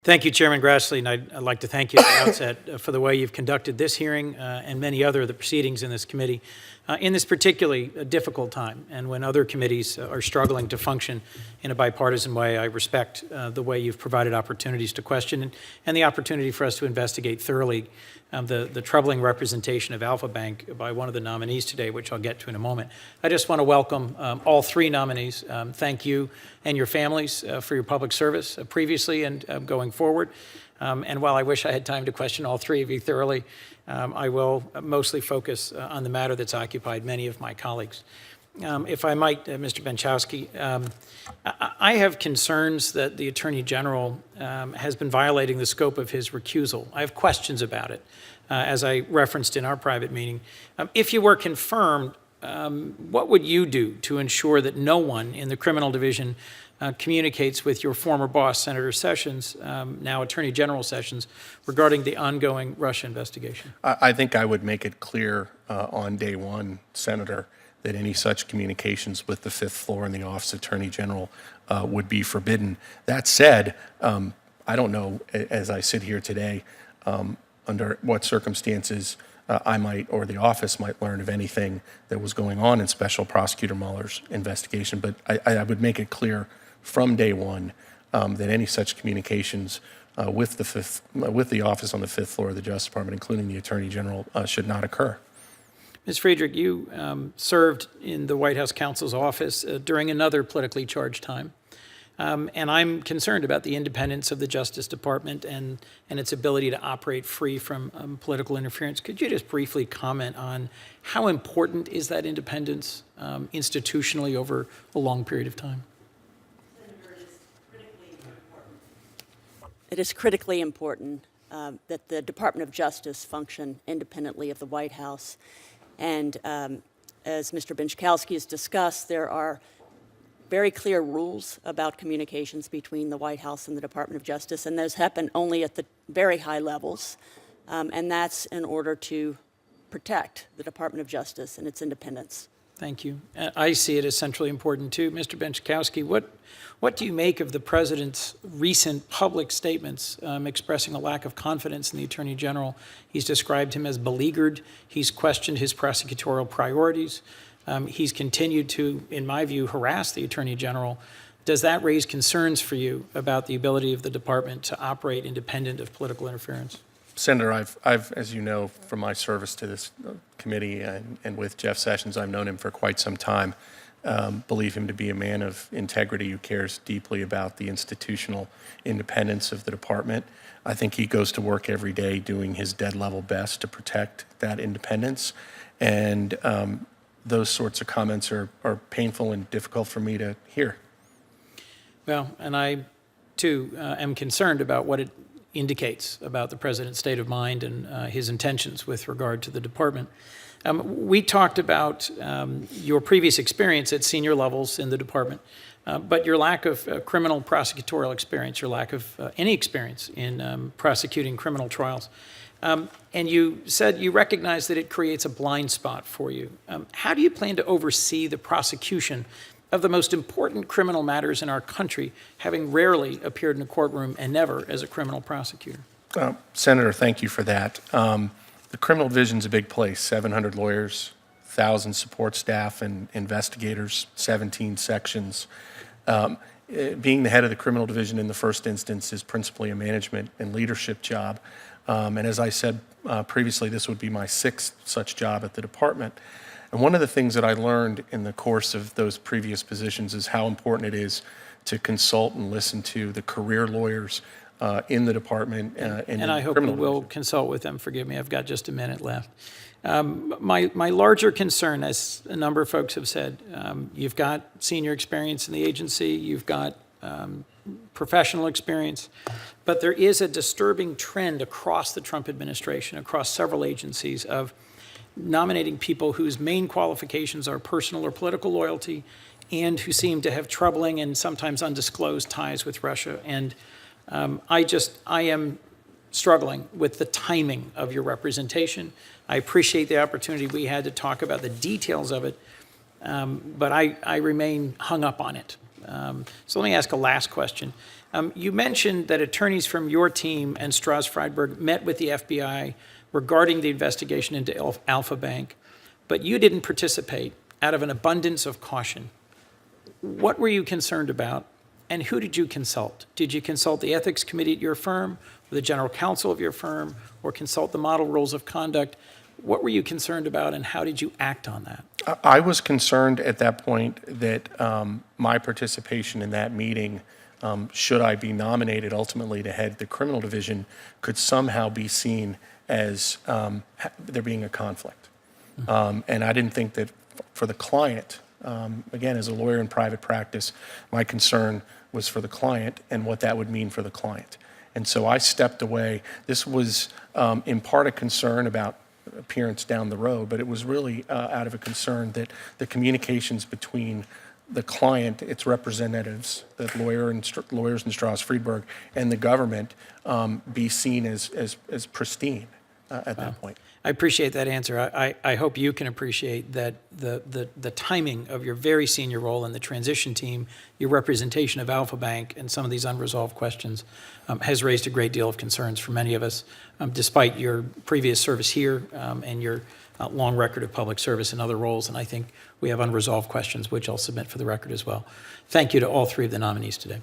Thank you, Chairman Grassley, and I'd like to thank you at the outset for the way you've conducted this hearing and many other of the proceedings in this committee in this particularly difficult time, and when other committees are struggling to function in a bipartisan way. I respect the way you've provided opportunities to question and the opportunity for us to investigate thoroughly the troubling representation of Alpha Bank by one of the nominees today, which I'll get to in a moment. I just want to welcome all three nominees. Thank you and your families for your public service previously and going forward. And while I wish I had time to question all three of you thoroughly, I will mostly focus on the matter that's occupied many of my colleagues. If I might, Mr. Benchowski, I have concerns that the Attorney General has been violating the scope of his recusal. I have questions about it, as I referenced in our private meeting. If you were confirmed, what would you do to ensure that no one in the criminal division communicates with your former boss, Senator Sessions, now Attorney General Sessions, regarding the ongoing Russia investigation? I think I would make it clear on day one, Senator, that any such communications with the fifth floor and the Office of Attorney General would be forbidden. That said, I don't know, as I sit here today, under what circumstances I might, or the office might learn of anything that was going on in Special Prosecutor Mueller's investigation, but I would make it clear from day one that any such communications with the office on the fifth floor of the Justice Department, including the Attorney General, should not occur. Ms. Friedrich, you served in the White House counsel's office during another politically charged time. And I'm concerned about the independence of the Justice Department and its ability to operate free from political interference. Could you just briefly comment on how important is that independence institutionally over a long period of time? It is critically important that the Department of Justice function independently of the White House. And as Mr. Benchowski has discussed, there are very clear rules about communications between the White House and the Department of Justice, and those happen only at the very high levels, and that's in order to protect the Department of Justice and its independence. Thank you. I see it as centrally important too. Mr. Benchowski, what do you make of the President's recent public statements expressing a lack of confidence in the Attorney General? He's described him as beleaguered. He's questioned his prosecutorial priorities. He's continued to, in my view, harass the Attorney General. Does that raise concerns for you about the ability of the department to operate independent of political interference? Senator, I've, as you know, from my service to this committee and with Jeff Sessions, I've known him for quite some time. Believe him to be a man of integrity who cares deeply about the institutional independence of the department. I think he goes to work every day doing his dead level best to protect that independence. And those sorts of comments are painful and difficult for me to hear. Well, and I, too, am concerned about what it indicates about the President's state of mind and his intentions with regard to the department. We talked about your previous experience at senior levels in the department, but your lack of criminal prosecutorial experience, your lack of any experience in prosecuting criminal trials. And you said you recognize that it creates a blind spot for you. How do you plan to oversee the prosecution of the most important criminal matters in our country, having rarely appeared in a courtroom and never as a criminal prosecutor? Senator, thank you for that. The criminal division's a big place, 700 lawyers, 1,000 support staff and investigators, 17 sections. Being the head of the criminal division in the first instance is principally a management and leadership job. And as I said previously, this would be my 6th such job at the department. And one of the things that I learned in the course of those previous positions is how important it is to consult and listen to the career lawyers in the department. And I hope you will consult with them. Forgive me, I've got just a minute left. My larger concern, as a number of folks have said, you've got senior experience in the agency, you've got professional experience, but there is a disturbing trend across the Trump administration, across several agencies, of nominating people whose main qualifications are personal or political loyalty and who seem to have troubling and sometimes undisclosed ties with Russia. And I am struggling with the timing of your representation. I appreciate the opportunity we had to talk about the details of it, but I remain hung up on it. So let me ask a last question. You mentioned that attorneys from your team and Strauss Friedberg met with the FBI regarding the investigation into Alpha Bank, but you didn't participate out of an abundance of caution. What were you concerned about, and who did you consult? Did you consult the ethics committee at your firm, or the general counsel of your firm, or consult the model rules of conduct? What were you concerned about, and how did you act on that? I was concerned at that point that my participation in that meeting, should I be nominated ultimately to head the criminal division, could somehow be seen as there being a conflict. And I didn't think that for the client, again, as a lawyer in private practice, my concern was for the client and what that would mean for the client. And so I stepped away. This was in part a concern about appearance down the road, but it was really out of a concern that the communications between the client, its representatives, the lawyers in Strauss Friedberg, and the government be seen as pristine at that point. I appreciate that answer. I hope you can appreciate that the timing of your very senior role in the transition team, your representation of Alpha Bank, and some of these unresolved questions has raised a great deal of concerns for many of us, despite your previous service here and your long record of public service in other roles. And I think we have unresolved questions, which I'll submit for the record as well. Thank you to all three of the nominees today.